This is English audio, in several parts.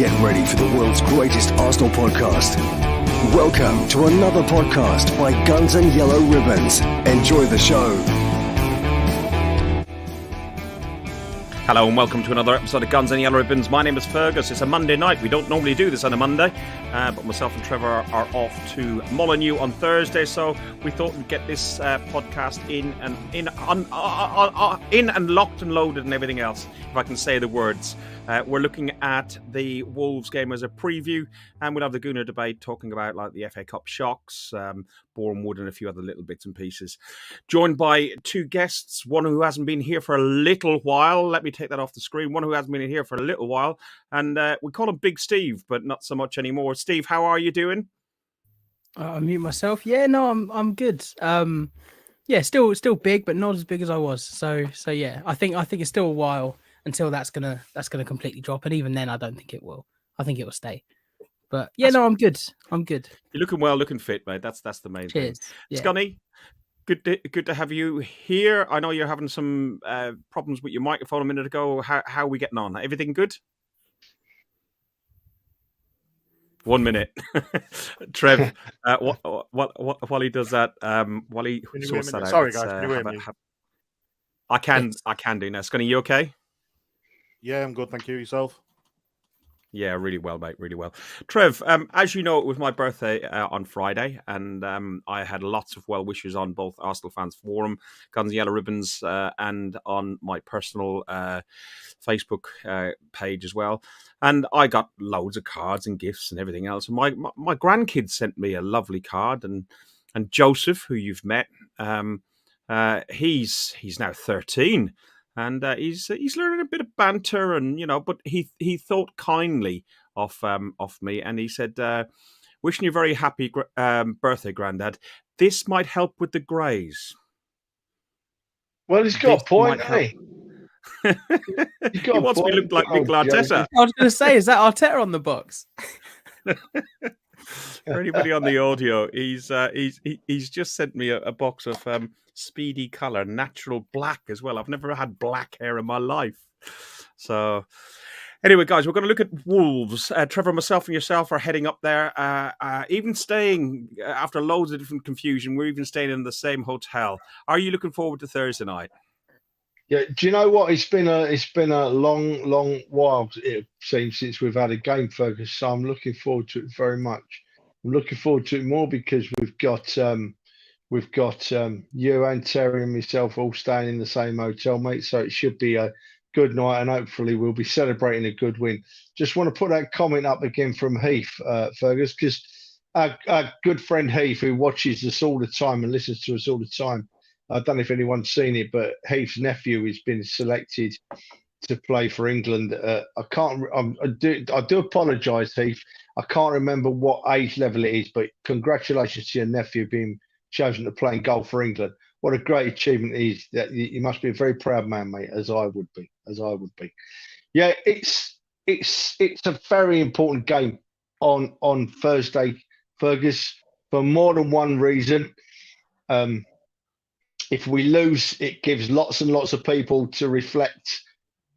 Get ready for the world's greatest Arsenal podcast. Welcome to another podcast by Guns and Yellow Ribbons. Enjoy the show. Hello and welcome to another episode of Guns and Yellow Ribbons. My name is Fergus. It's a Monday night. We don't normally do this on a Monday, but myself and Trevor are off to Molineux on Thursday, so we thought we'd get this podcast in and locked and loaded and everything else, if I can say the words. We're looking at the Wolves game as a preview, and we'll have the Gooner debate talking about like the FA Cup shocks, Boreham Wood and a few other little bits and pieces. Joined by two guests, one who hasn't been here for a little while. Let me take that off the screen. One who hasn't been here for a little while, and we call him Big Steve, but not so much anymore. Steve, how are you doing? I mute myself. Yeah, no, I'm good. Yeah, still big, but not as big as I was. So yeah, I think it's still a while until that's gonna completely drop, and even then, I don't think it will. I think it will stay. But yeah, no, I'm good. You're looking well, looking fit, mate. That's the main Cheers. thing. Yeah. Scunny, good to have you here. I know you're having some problems with your microphone a minute ago. How are we getting on? Everything good? 1 minute. Trev, while he does that, while he sorts that out. Sorry, guys. Can you hear me? I can do now. Scunny, you okay? Yeah, I'm good. Thank you. Yourself? Yeah, really well, mate. Really well. Trev, as you know, it was my birthday on Friday, and I had lots of well wishes on both Arsenal Fans Forum, Guns and Yellow Ribbons, and on my personal Facebook page as well. And I got loads of cards and gifts and everything else. And my grandkids sent me a lovely card, and Joseph, who you've met, he's now 13. And he's learning a bit of banter, and but he thought kindly of me, and he said, "Wishing you a very happy birthday, Grandad. This might help with the greys." Well, he's got a point, hasn't he? He wants me to look like Mikel Arteta. I was going to say, is that Arteta on the box? For anybody on the audio, he's just sent me a box of speedy colour, natural black as well. I've never had black hair in my life. So anyway, guys, we're going to look at Wolves. Trevor, myself and yourself are heading up there, even staying, after loads of different confusion, we're even staying in the same hotel. Are you looking forward to Thursday night? Yeah, do you know what? It's been a long while, it seems, since we've had a game focus. So I'm looking forward to it very much. I'm looking forward to it more because we've got you and Terry and myself all staying in the same hotel, mate. So it should be a good night, and hopefully we'll be celebrating a good win. Just want to put that comment up again from Heath, Fergus, because our good friend Heath, who watches us all the time and listens to us all the time. I don't know if anyone's seen it, but Heath's nephew has been selected to play for England. I do apologise, Heath. I can't remember what age level it is, but congratulations to your nephew being chosen to play in goal for England. What a great achievement it is. That you must be a very proud man, mate, as I would be. Yeah, it's a very important game on Thursday, Fergus, for more than one reason. If we lose, it gives lots and lots of people to reflect,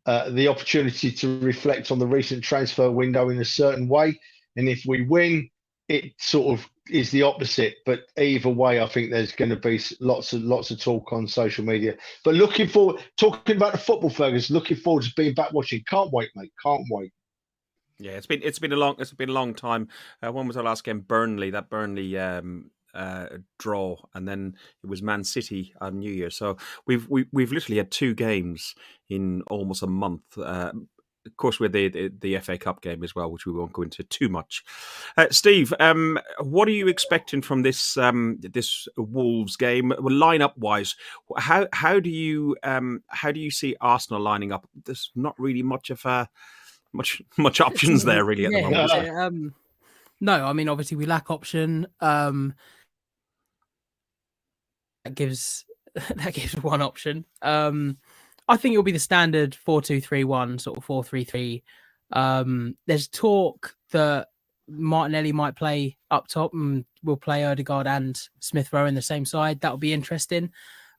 the opportunity to reflect on the recent transfer window in a certain way. And if we win, it sort of is the opposite. But either way, I think there's going to be lots of talk on social media. But looking forward, talking about the football, Fergus, looking forward to being back watching. Can't wait, mate. Can't wait. Yeah, it's been a long time. When was our last game? Burnley. That Burnley draw, and then it was Man City on New Year. So we've literally had two games in almost a month. Of course, with the FA Cup game as well, which we won't go into too much. Steve, what are you expecting from this Wolves game? Well, lineup wise, how do you see Arsenal lining up? There's not really much options there really at the moment. No, I mean obviously we lack option. That gives one option. I think it'll be the standard 4-2-3-1, sort of 4-3-3. There's talk that Martinelli might play up top and will play Odegaard and Smith Rowe in the same side. That'll be interesting.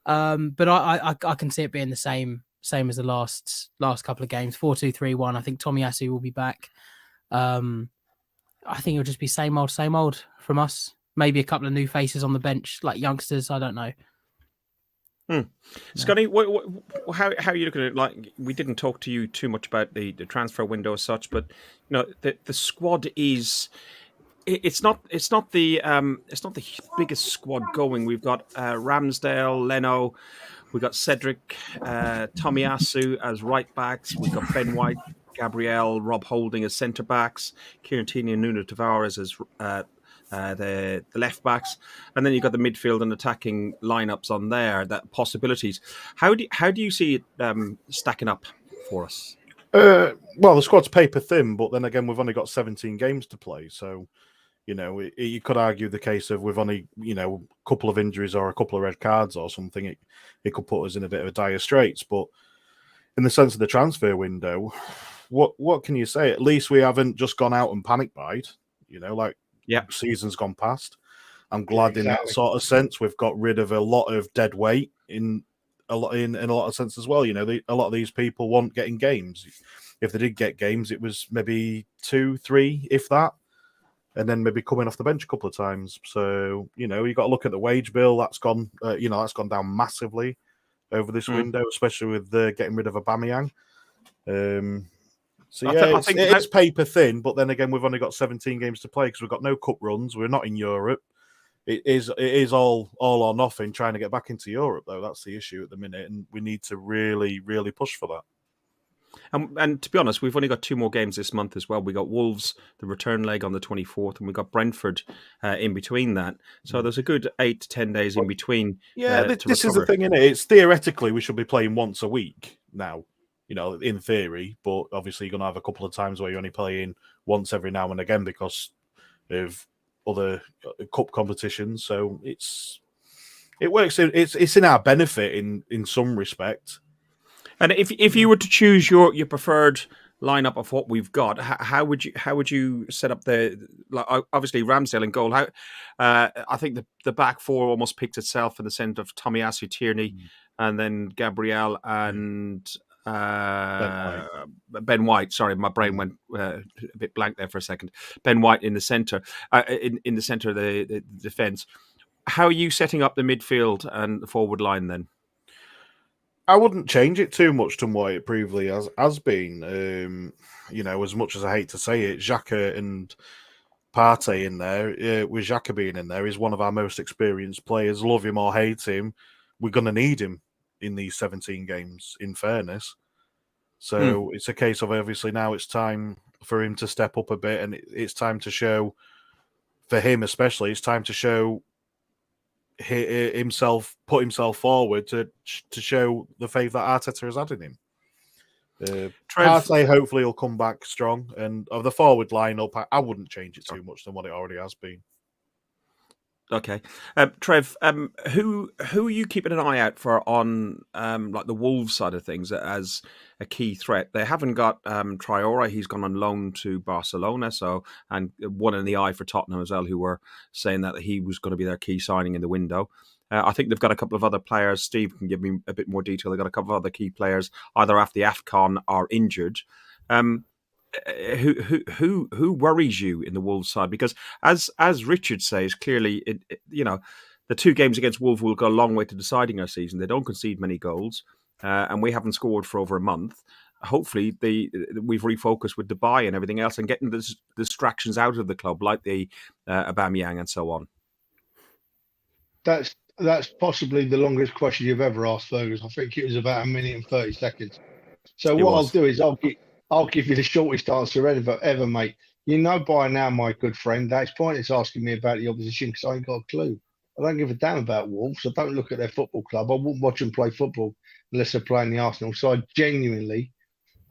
But I can see it being the same as the last couple of games. 4-2-3-1. I think Tomiyasu will be back. I think it'll just be same old from us. Maybe a couple of new faces on the bench, like youngsters. I don't know. Scotty, how are you looking at it? Like, we didn't talk to you too much about the transfer window as such, but the squad is. It's not the biggest squad going. We've got Ramsdale, Leno, we've got Cedric, Tomiyasu as right backs. We've got Ben White, Gabriel, Rob Holding as centre backs, Kieran Tierney and Nuno Tavares as the left backs, and then you've got the midfield and attacking lineups on there. That possibilities. How do you see it stacking up for us? Well, the squad's paper thin, but then again, we've only got 17 games to play, so. You could argue the case of we've only, a couple of injuries or a couple of red cards or something. It could put us in a bit of a dire straits. But in the sense of the transfer window, what can you say? At least we haven't just gone out and panic buyed. Season's gone past. I'm glad in that sort of sense we've got rid of a lot of dead weight in a lot of sense as well. A lot of these people weren't getting games. If they did get games, it was maybe 2, 3, if that. And then maybe coming off the bench a couple of times. So, you got to look at the wage bill. That's gone, that's gone down massively over this window, especially with getting rid of Aubameyang. I think it's paper thin, but then again, we've only got 17 games to play because we've got no cup runs. We're not in Europe. It is all or nothing trying to get back into Europe, though. That's the issue at the minute, and we need to really, really push for that. And to be honest, we've only got 2 more games this month as well. We got Wolves, the return leg on the 24th, and we got Brentford in between that. So there's a good 8 to 10 days in between. Yeah, this is the thing, isn't it? It's theoretically we should be playing once a week now, in theory. But obviously, you're going to have a couple of times where you're only playing once every now and again because of other cup competitions. So it works. It's in our benefit in some respect. And if you were to choose your preferred lineup of what we've got, how would you set up obviously Ramsdale in goal? I think the back four almost picked itself in the sense of Tomiyasu, Tierney, and then Gabriel and Ben White. Sorry, my brain went a bit blank there for a second. Ben White in the centre, in the centre of the defence. How are you setting up the midfield and the forward line then? I wouldn't change it too much from what it previously has been. As much as I hate to say it, Xhaka and Partey in there, with Xhaka being in there, is one of our most experienced players. Love him or hate him, we're going to need him in these 17 games, in fairness. So it's a case of obviously now it's time for him to step up a bit, and it's time to show, for him especially, it's time to show himself, put himself forward to show the faith that Arteta has had in him. Partey hopefully will come back strong, and of the forward lineup, I wouldn't change it too much than what it already has been. Okay, Trev, who are you keeping an eye out for on like the Wolves side of things as a key threat? They haven't got Traore; he's gone on loan to Barcelona. And one in the eye for Tottenham as well, who were saying that he was going to be their key signing in the window. I think they've got a couple of other players. Steve can give me a bit more detail. They've got a couple of other key players either after the AFCON or injured. Who worries you in the Wolves side? Because as Richard says, clearly, the 2 games against Wolves will go a long way to deciding our season. They don't concede many goals, and we haven't scored for over a month. Hopefully, we've refocused with Dubai and everything else, and getting the distractions out of the club, like the Aubameyang and so on. That's possibly the longest question you've ever asked, Fergus. I think it was about 1 minute and 30 seconds. So what I'll do is I'll give you the shortest answer ever, mate. You know by now, my good friend, that it's pointless asking me about the opposition because I ain't got a clue. I don't give a damn about Wolves. I don't look at their football club. I wouldn't watch them play football unless they're playing the Arsenal. So I genuinely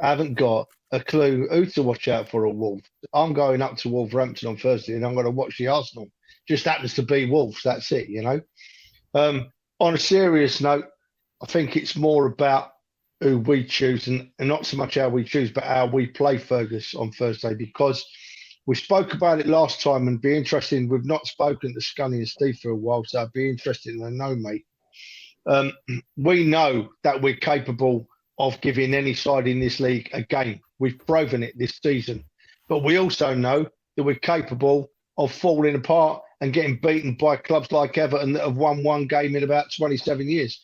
haven't got a clue who to watch out for at Wolves. I'm going up to Wolverhampton on Thursday and I'm going to watch the Arsenal. Just happens to be Wolves. That's it, On a serious note, I think it's more about who we choose and not so much how we choose, but how we play, Fergus, on Thursday, because we spoke about it last time and be interesting. We've not spoken to Scully and Steve for a while, so I'd be interested to know, mate. We know that we're capable of giving any side in this league a game. We've proven it this season. But we also know that we're capable of falling apart and getting beaten by clubs like Everton that have won one game in about 27 years.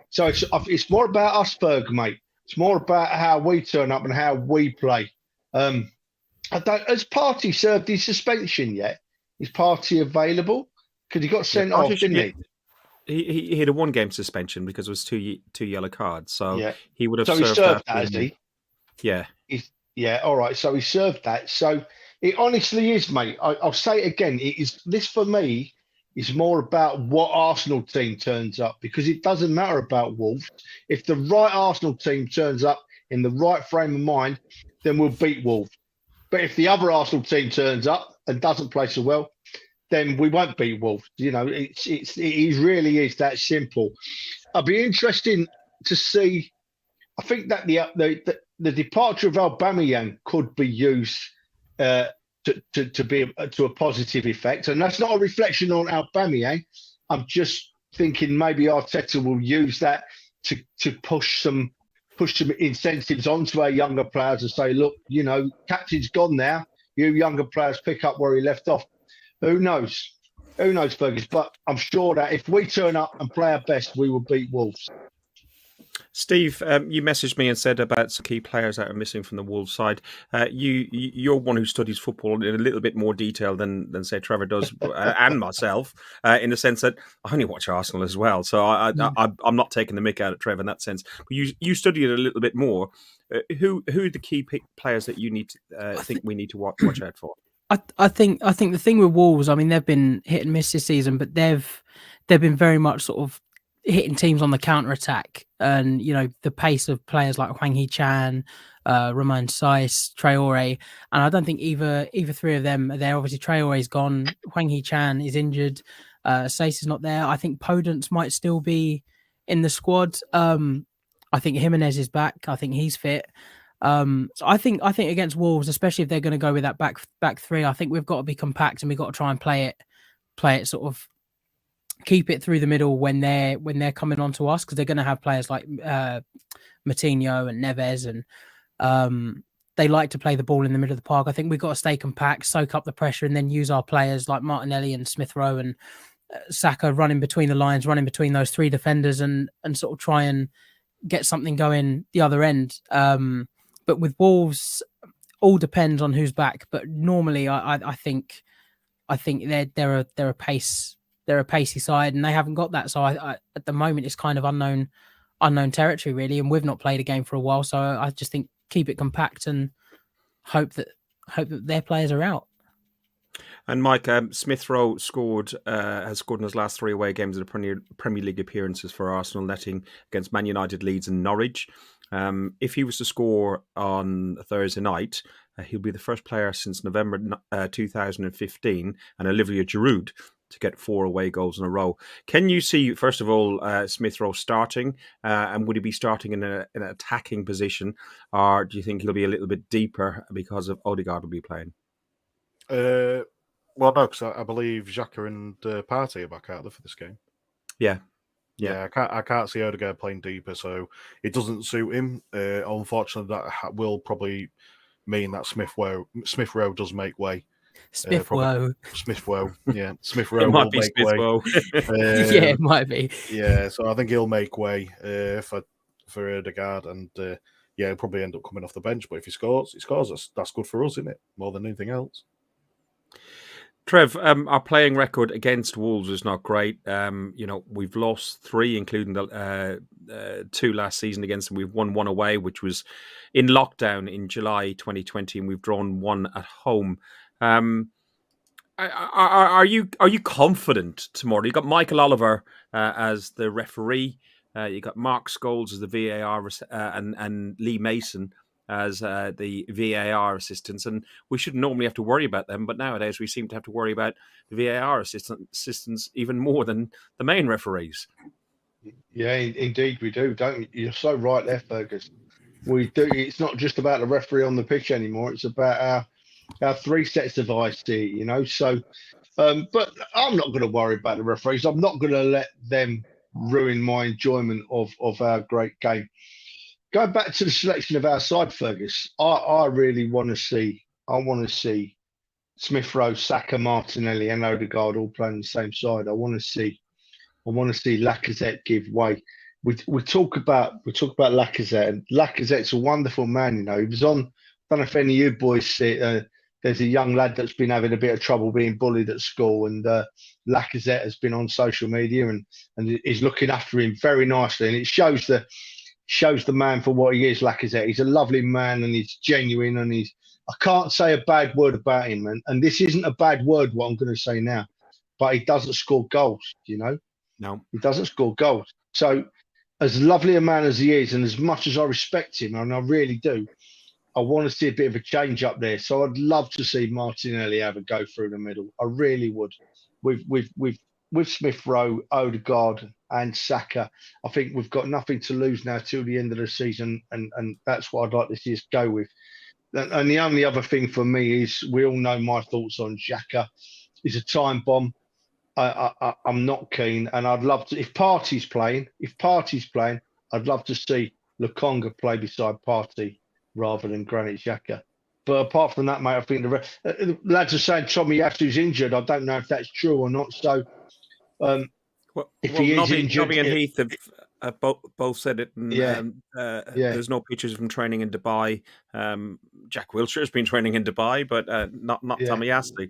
So it's more about us, Ferg, mate. It's more about how we turn up and how we play. Has Partey served his suspension yet? Is Partey available? Because he got sent off, didn't he? He had a 1-game suspension because it was two yellow cards. So he would have served that, has he? Yeah. Yeah, all right. So he served that. So it honestly is, mate. I'll say it again. This for me is more about what Arsenal team turns up, because it doesn't matter about Wolves. If the right Arsenal team turns up in the right frame of mind, then we'll beat Wolves. But if the other Arsenal team turns up and doesn't play so well, then we won't beat Wolves. You know, it really is that simple. I'll be interesting to see. I think that the departure of Aubameyang could be used to be to a positive effect, and that's not a reflection on Aubameyang. I'm just thinking maybe Arteta will use that to push some incentives onto our younger players and say, look, you know, captain's gone now. You younger players pick up where he left off. Who knows? Who knows, Fergus? But I'm sure that if we turn up and play our best, we will beat Wolves. Steve, you messaged me and said about some key players that are missing from the Wolves side. You're one who studies football in a little bit more detail than say Trevor does, and myself, in the sense that I only watch Arsenal as well. So I'm not taking the mick out of Trevor in that sense. But you study it a little bit more. Who are the key players that you need to think we need to watch out for? I think the thing with Wolves, I mean, they've been hit and miss this season, but they've been very much sort of hitting teams on the counter attack, and you know the pace of players like Hwang Hee-chan, Ramon Saiss, Traore, and I don't think either three of them are there. Obviously, Traore's gone, Hwang Hee-chan is injured, Saiss is not there. I think Podence might still be in the squad. I think Jimenez is back. I think he's fit. So I think against Wolves, especially if they're going to go with that back three, I think we've got to be compact and we've got to try and play it sort of, keep it through the middle when they're coming on to us, because they're going to have players like Moutinho and Neves, and they like to play the ball in the middle of the park. I think we've got to stay compact, soak up the pressure, and then use our players like Martinelli and Smith Rowe and Saka running between the lines, running between those three defenders, and sort of try and get something going the other end. But with Wolves, all depends on who's back. But normally, I think they're a pace. They're a pacey side, and they haven't got that. So I at the moment, it's kind of unknown territory, really. And we've not played a game for a while, so I just think keep it compact and hope that their players are out. And Mike, Smith Rowe has scored in his last 3 away games in the Premier League appearances for Arsenal, netting against Man United, Leeds, and Norwich. If he was to score on Thursday night, he'll be the first player since November 2015, and Olivier Giroud to get 4 away goals in a row. Can you see, first of all, Smith Rowe starting, and would he be starting in an attacking position, or do you think he'll be a little bit deeper because of Odegaard will be playing? Well, no, because I believe Xhaka and Partey are back out there for this game. Yeah. I can't see Odegaard playing deeper, so it doesn't suit him. Unfortunately, that will probably mean that Smith Rowe does make way. Smith Rowe, yeah, Smith Rowe It might will be make Smith way. Rowe. Yeah, it might be. Yeah, so I think he'll make way for Odegaard, and he'll probably end up coming off the bench. But if he scores. That's good for us, isn't it? More than anything else. Trev, our playing record against Wolves is not great. We've lost 3, including the 2 last season against them. We've won 1 away, which was in lockdown in July 2020, and we've drawn 1 at home. Are you confident tomorrow? You got Michael Oliver as the referee. You got Mark Scholes as the VAR and Lee Mason as the VAR assistants, and we shouldn't normally have to worry about them, but nowadays we seem to have to worry about the VAR assistants even more than the main referees. Yeah, indeed we do, don't you? You're so right there, Fergus. We do. It's not just about the referee on the pitch anymore. It's about our 3 sets of eyes, you know. So, but I'm not going to worry about the referees. I'm not going to let them ruin my enjoyment of our great game. Going back to the selection of our side, Fergus, I really want to see I want to see Smith Rowe, Saka, Martinelli, and Odegaard all playing on the same side. I want to see Lacazette give way. We talk about Lacazette, and Lacazette's a wonderful man. You know, he was on. I don't know if any of you boys see. There's a young lad that's been having a bit of trouble being bullied at school, and Lacazette has been on social media and is looking after him very nicely, and it shows the man for what he is. Lacazette, he's a lovely man, and he's genuine, and I can't say a bad word about him, and this isn't a bad word what I'm going to say now, but he doesn't score goals. You know, No, he doesn't score goals. So, as lovely a man as he is, and as much as I respect him, and I really do, I want to see a bit of a change up there. So I'd love to see Martinelli have a go through the middle. I really would. With Smith Rowe, Odegaard, and Saka, I think we've got nothing to lose now till the end of the season, and that's what I'd like to see us go with. And the only other thing for me is, we all know my thoughts on Xhaka. He's a time bomb. I'm not keen, and I'd love to. If Partey's playing, I'd love to see Lokonga play beside Partey rather than Granit Xhaka. But apart from that, mate, I think the lads are saying Tommy Yasu's injured. I don't know if that's true or not. So, if he is injured, Nobby and Heath have both said it. And, there's no pictures of him training in Dubai. Jack Wilshere has been training in Dubai, but not Tommy Yasu.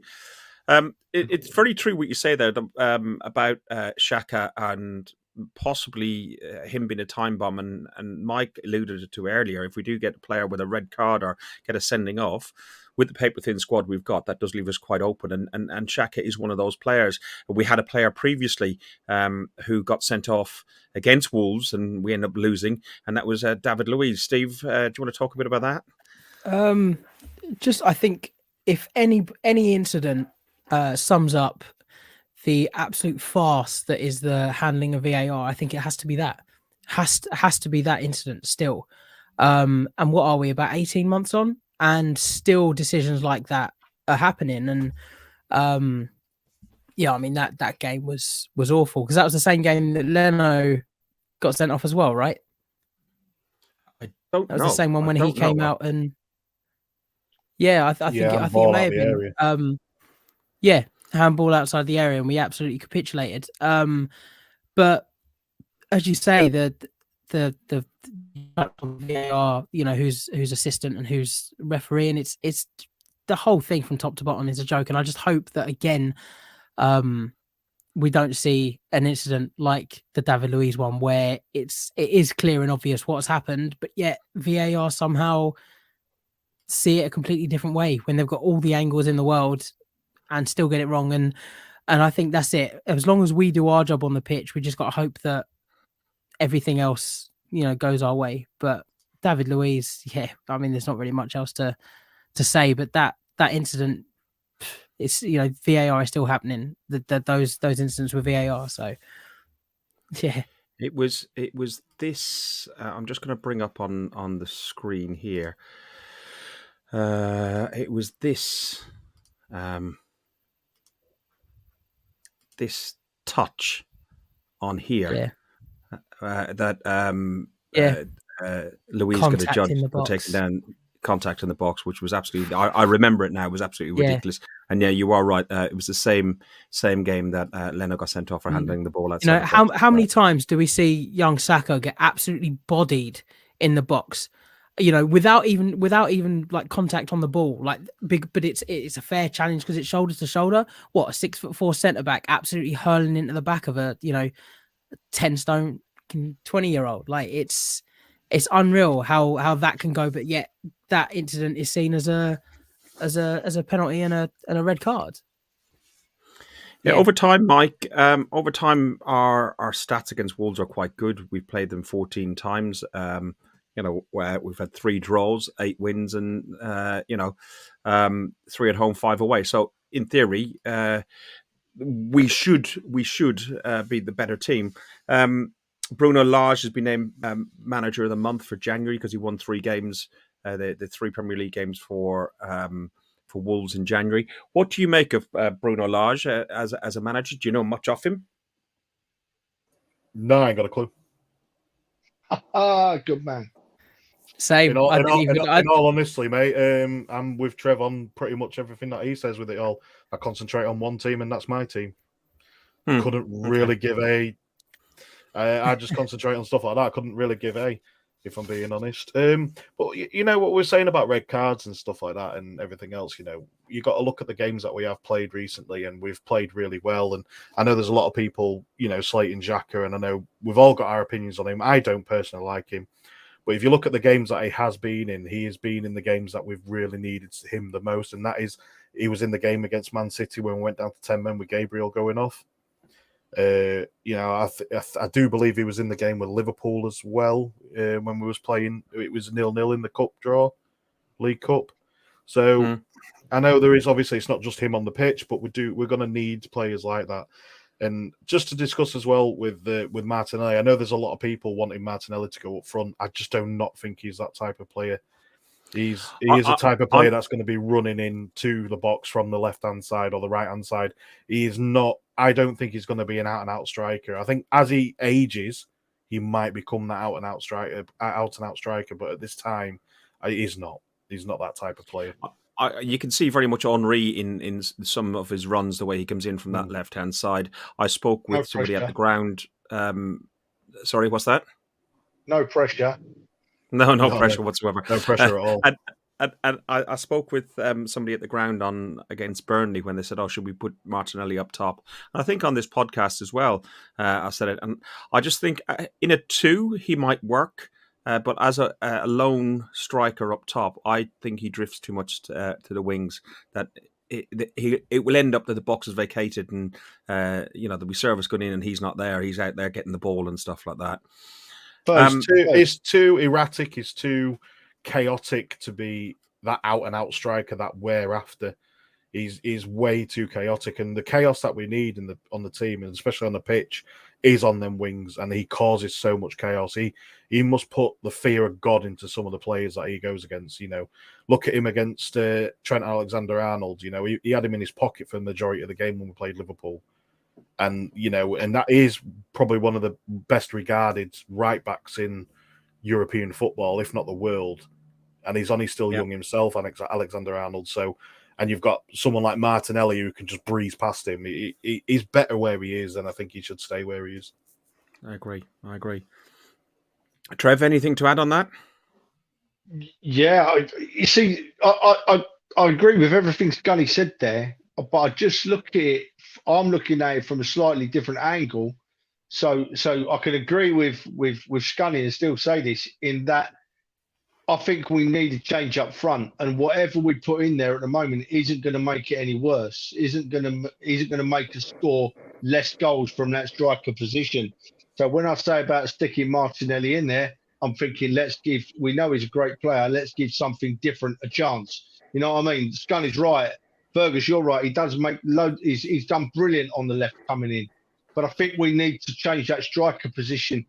It's very true what you say there about Xhaka and possibly him being a time bomb, and Mike alluded to earlier. If we do get a player with a red card or get a sending off, with the paper thin squad we've got, that does leave us quite open. And Xhaka is one of those players. We had a player previously who got sent off against Wolves, and we ended up losing, and that was David Luiz. Steve, do you want to talk a bit about that? I think if any incident sums up the absolute farce that is the handling of VAR, I think it has to be that. Has to be that incident still. And what are we, about 18 months on? And still decisions like that are happening. And I mean, that game was awful, because that was the same game that Leno got sent off as well, right? I don't know. That was the same one when he came out and I think it may have been handball outside the area, and we absolutely capitulated. But as you say, the VAR, who's assistant and who's referee, and it's the whole thing from top to bottom is a joke. And I just hope that again, we don't see an incident like the David Luiz one, where it is clear and obvious what's happened, but yet VAR somehow see it a completely different way when they've got all the angles in the world and still get it wrong. And I think that's it. As long as we do our job on the pitch, we just got to hope that everything else, goes our way. But David Luiz, I mean, there's not really much else to say, but that incident, it's, VAR is still happening. Those incidents with VAR. So, yeah. It was this. I'm just going to bring up on the screen here. It was this. This touch on here that Luiz got a judge for taking down contact in the box, which was absolutely. I remember it now. It was absolutely ridiculous. And you are right. It was the same game that Leno got sent off for handling the ball outside. How many times do we see young Saka get absolutely bodied in the box? Without even like contact on the ball, like big, but it's a fair challenge because it's shoulder to shoulder. What, a 6'4" centre back absolutely hurling into the back of a 10 stone 20-year-old. Like it's unreal how that can go, but yet that incident is seen as a penalty and a red card. Yeah, over time, Mike. Over time, our stats against Wolves are quite good. We've played them 14 times. Where we've had 3 draws, 8 wins, and 3 at home, 5 away. So in theory, we should be the better team. Bruno Lage has been named manager of the month for January because he won 3 games, the 3 Premier League games for Wolves in January. What do you make of Bruno Lage as a manager? Do you know much of him? No, I ain't got a clue. Good man. Same. In all honesty, mate, I'm with Trev on pretty much everything that he says with it all. I concentrate on one team, and that's my team. Couldn't really give a. I just concentrate on stuff like that. I couldn't really give a, if I'm being honest. But you know what we're saying about red cards and stuff like that and everything else. You know, you got to look at the games that we have played recently, and we've played really well. And I know there's a lot of people, you know, slating Xhaka, and I know we've all got our opinions on him. I don't personally like him. But if you look at the games that he has been in the games that we've really needed him the most. And that is, he was in the game against Man City when we went down to 10 men with Gabriel going off. You know, I do believe he was in the game with Liverpool as well when we was playing. It was 0-0 in the cup draw, League Cup. So I know there is, obviously, it's not just him on the pitch, but we're going to need players like that. And just to discuss as well with Martinelli, I know there's a lot of people wanting Martinelli to go up front. I just do not think he's that type of player. He is a type of player that's going to be running into the box from the left-hand side or the right-hand side. He is not. I don't think he's going to be an out-and-out striker. I think as he ages, he might become that out-and-out striker. But at this time, he's not. He's not that type of player. You can see very much Henry in some of his runs, the way he comes in from that left-hand side. I spoke with somebody at the ground. Sorry, what's that? No pressure. No pressure whatsoever. No pressure at all. And I spoke with somebody at the ground against Burnley when they said, "Oh, should we put Martinelli up top?" And I think on this podcast as well, I said it, and I just think in a 2 he might work. But as a lone striker up top, I think he drifts too much to the wings. That it will end up that the box is vacated, and you know, there'll be service going in, and he's not there. He's out there getting the ball and stuff like that. He's too erratic. He's too chaotic to be that out and out striker that we're after. He's way too chaotic, and the chaos that we need on the team, and especially on the pitch, is on them wings, and he causes so much chaos. He must put the fear of God into some of the players that he goes against. You know, look at him against Trent Alexander-Arnold. You know, he had him in his pocket for the majority of the game when we played Liverpool, and you know, and that is probably one of the best regarded right backs in European football, if not the world. And he's only still young himself, Alexander-Arnold. So. And you've got someone like Martinelli who can just breeze past him. He's better where he is, and I think he should stay where he is. I agree. Trev, anything to add on that? Yeah, I agree with everything Scully said there, but I just look at it. I'm looking at it from a slightly different angle. So I can agree with Scully and still say this in that. I think we need a change up front, and whatever we put in there at the moment isn't going to make it any worse. Isn't going to make us score less goals from that striker position. So when I say about sticking Martinelli in there, I'm thinking we know he's a great player. Let's give something different a chance. You know what I mean? Scully's right. Fergus, you're right. He does make loads. He's done brilliant on the left coming in, but I think we need to change that striker position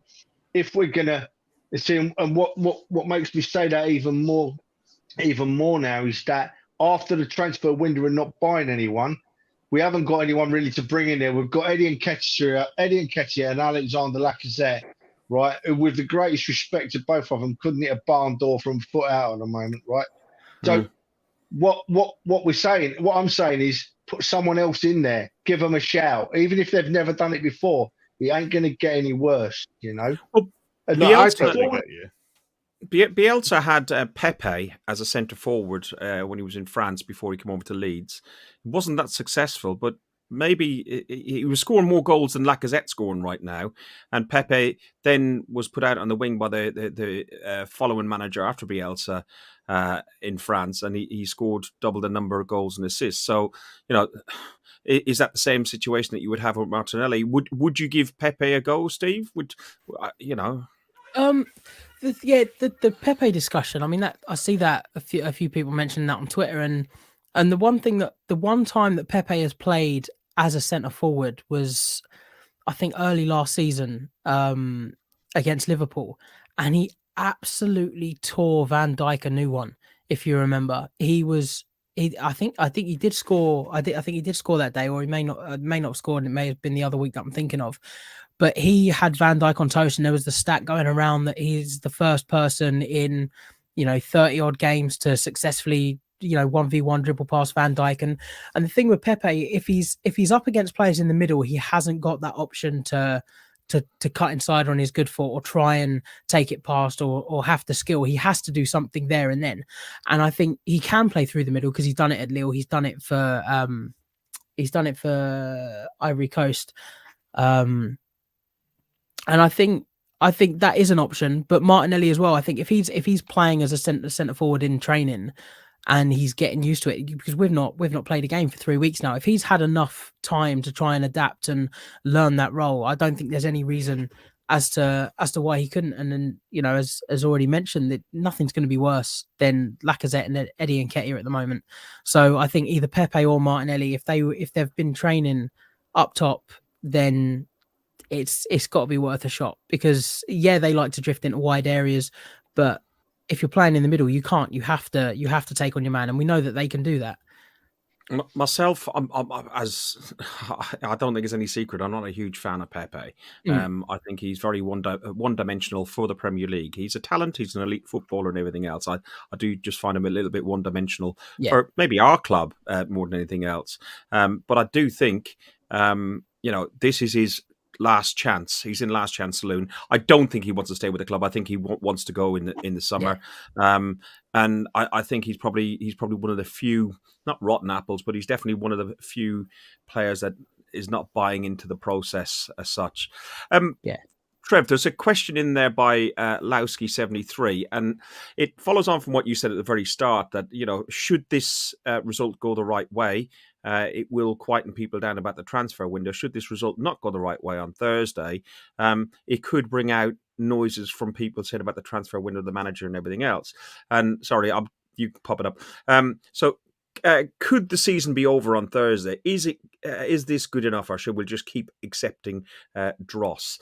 if we're gonna. See, and what makes me say that even more now is that after the transfer window and not buying anyone, we haven't got anyone really to bring in there. We've got Eddie Nketiah and Alexander Lacazette, right? Who, with the greatest respect to both of them, couldn't hit a barn door from foot out at the moment, right? So what I'm saying is put someone else in there, give them a shout, even if they've never done it before. It ain't going to get any worse, you know. Well, Bielsa had Pepe as a centre forward when he was in France before he came over to Leeds. It wasn't that successful, but maybe he was scoring more goals than Lacazette's scoring right now. And Pepe then was put out on the wing by the following manager after Bielsa in France, and he scored double the number of goals and assists. So, you know, is that the same situation that you would have with Martinelli? Would you give Pepe a go, Steve? Would you know? The Pepe discussion. I mean, that I see that a few people mentioning that on Twitter, and the one time that Pepe has played as a centre forward was, I think, early last season against Liverpool, and he absolutely tore Van Dijk a new one. If you remember, I think he did score. I think he did score that day, or he may not have scored. It may have been the other week that I'm thinking of. but he had Van Dijk on toast, and there was the stat going around that he's the first person in 30 odd games to successfully 1v1 dribble past Van Dijk. And the thing with Pepe, if he's up against players in the middle, he hasn't got that option to cut inside on his good foot or try and take it past or have the skill. He has to do something there and then. And I think he can play through the middle because he's done it at Lille. He's done it for Ivory Coast. And I think that is an option. But Martinelli as well, I think if he's playing as a centre forward in training and he's getting used to it, because we've not played a game for 3 weeks now. If he's had enough time to try and adapt and learn that role, I don't think there's any reason as to why he couldn't. And then, as already mentioned, that nothing's going to be worse than Lacazette and Eddie Nketiah at the moment. So I think either Pepe or Martinelli, if they've been training up top, then it's got to be worth a shot, because they like to drift into wide areas, but if you're playing in the middle, you can't. You have to take on your man, and we know that they can do that. Myself, I don't think it's any secret. I'm not a huge fan of Pepe. I think he's very one-dimensional for the Premier League. He's a talent. He's an elite footballer and everything else. I do just find him a little bit one-dimensional for maybe our club more than anything else. But I do think, this is his last chance. He's in last chance saloon. I don't think he wants to stay with the club. I think he wants to go in the summer. And I think he's probably one of the few, not rotten apples, but he's definitely one of the few players that is not buying into the process as such. Trev, there's a question in there by Lowski73, and it follows on from what you said at the very start, that, should this result go the right way, it will quieten people down about the transfer window. Should this result not go the right way on Thursday, it could bring out noises from people saying about the transfer window, the manager and everything else. And sorry, you can pop it up. Could the season be over on Thursday? Is this good enough, or should we just keep accepting dross?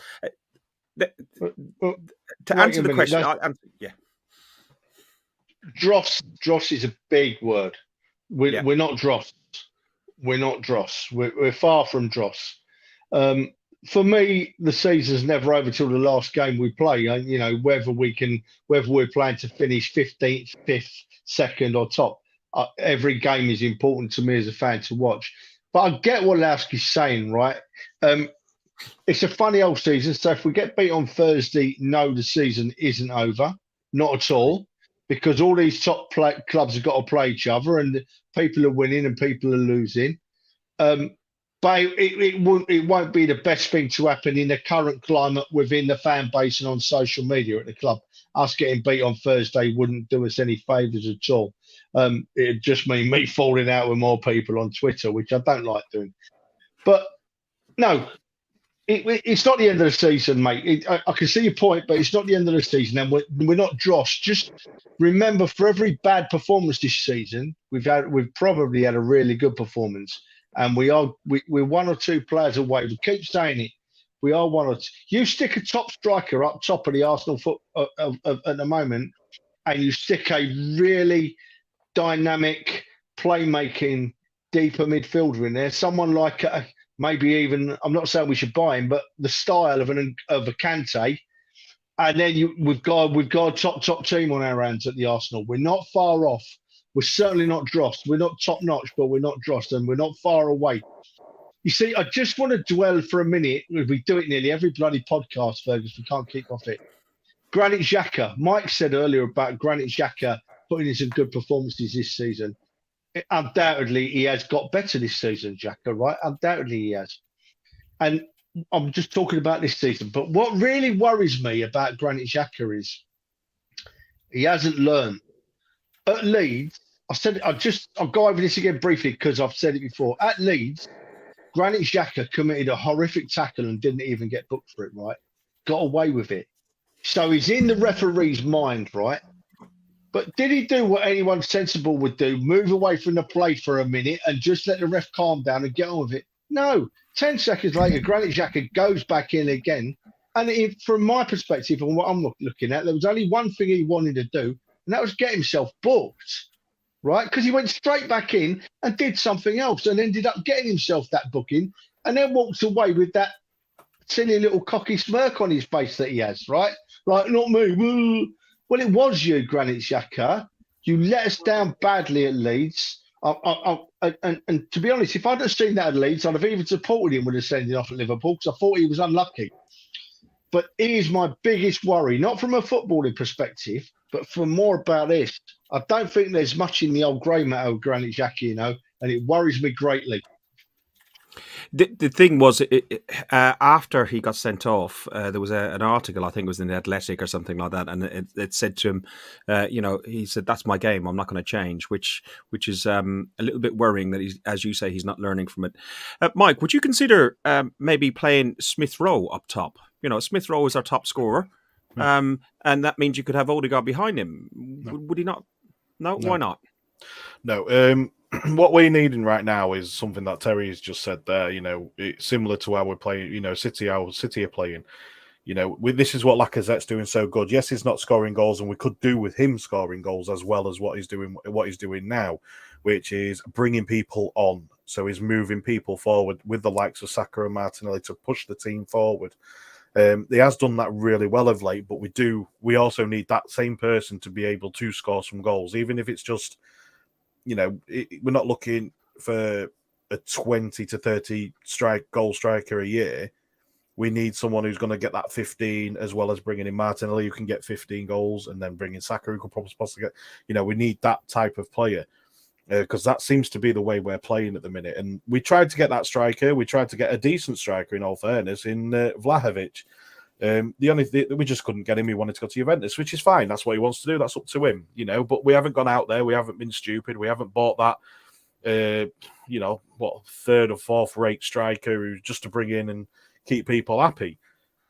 To answer the question, Dross is a big word. We're not dross. We're not dross. We're far from dross. For me, the season's never over till the last game we play. Whether we're playing to finish 15th, 5th, 2nd, or top. Every game is important to me as a fan to watch. But I get what Lowski's saying, right? It's a funny old season. So if we get beat on Thursday, no, the season isn't over. Not at all. Because all these top clubs have got to play each other, and people are winning and people are losing. But it won't be the best thing to happen in the current climate within the fan base and on social media at the club. Us getting beat on Thursday wouldn't do us any favours at all. It'd just mean me falling out with more people on Twitter, which I don't like doing. But no, it's not the end of the season, mate. I can see your point, but it's not the end of the season, and we're not dross. Just remember, for every bad performance this season, we've probably had a really good performance, and we're one or two players away. We keep saying it. We are one or two. You stick a top striker up top of the Arsenal foot at the moment, and you stick a really dynamic, playmaking, deeper midfielder in there. Someone like maybe even, I'm not saying we should buy him, but the style of a Kante, and then we've got a top team on our hands at the Arsenal. We're not far off. We're certainly not dross. We're not top notch, but we're not dross, and we're not far away. You see, I just want to dwell for a minute. We do it nearly every bloody podcast, Fergus. We can't keep off it. Granit Xhaka. Mike said earlier about Granit Xhaka putting in some good performances this season. Undoubtedly, he has got better this season, Xhaka, right? Undoubtedly, he has. And I'm just talking about this season. But what really worries me about Granit Xhaka is he hasn't learned. At Leeds, I'll go over this again briefly because I've said it before. At Leeds, Granit Xhaka committed a horrific tackle and didn't even get booked for it, right? Got away with it. So he's in the referee's mind, right? But did he do what anyone sensible would do? Move away from the play for a minute and just let the ref calm down and get on with it? No. 10 seconds later, Granit Xhaka goes back in again. And from my perspective and what I'm looking at, there was only one thing he wanted to do, and that was get himself booked, right? Because he went straight back in and did something else and ended up getting himself that booking and then walked away with that silly little cocky smirk on his face that he has, right? Like, not me. Woo. Well, it was you, Granit Xhaka. You let us down badly at Leeds. And to be honest, if I'd have seen that at Leeds, I'd have even supported him with us sending off at Liverpool because I thought he was unlucky. But he is my biggest worry, not from a footballing perspective, but for more about this. I don't think there's much in the old grey matter of Granit Xhaka, you know, and it worries me greatly. The thing was, after he got sent off, there was an article, I think it was in the Athletic or something like that, and it said to him, he said, "That's my game. I'm not going to change," which is a little bit worrying that he's, as you say, he's not learning from it. Mike, would you consider maybe playing Smith Rowe up top? You know, Smith Rowe is our top scorer, and that means you could have Odegaard behind him. No. Would he not? No, why not? No. What we're needing right now is something that Terry's just said there. You know, it's similar to how we're playing. You know, how City are playing. You know, this is what Lacazette's doing so good. Yes, he's not scoring goals, and we could do with him scoring goals as well as what he's doing now, which is bringing people on. So he's moving people forward with the likes of Saka and Martinelli to push the team forward. He has done that really well of late, but we also need that same person to be able to score some goals, even if it's just. You know, we're not looking for a 20 to 30 goal striker a year. We need someone who's going to get that 15, as well as bringing in Martinelli, who can get 15 goals, and then bringing Saka, who could possibly get. You know, we need that type of player because that seems to be the way we're playing at the minute. And we tried to get that striker. We tried to get a decent striker, in all fairness, in Vlahovic. We just couldn't get him. He wanted to go to Juventus, which is fine. That's what he wants to do. That's up to him, you know. But we haven't gone out there. We haven't been stupid. We haven't bought that, third or fourth rate striker who's just to bring in and keep people happy.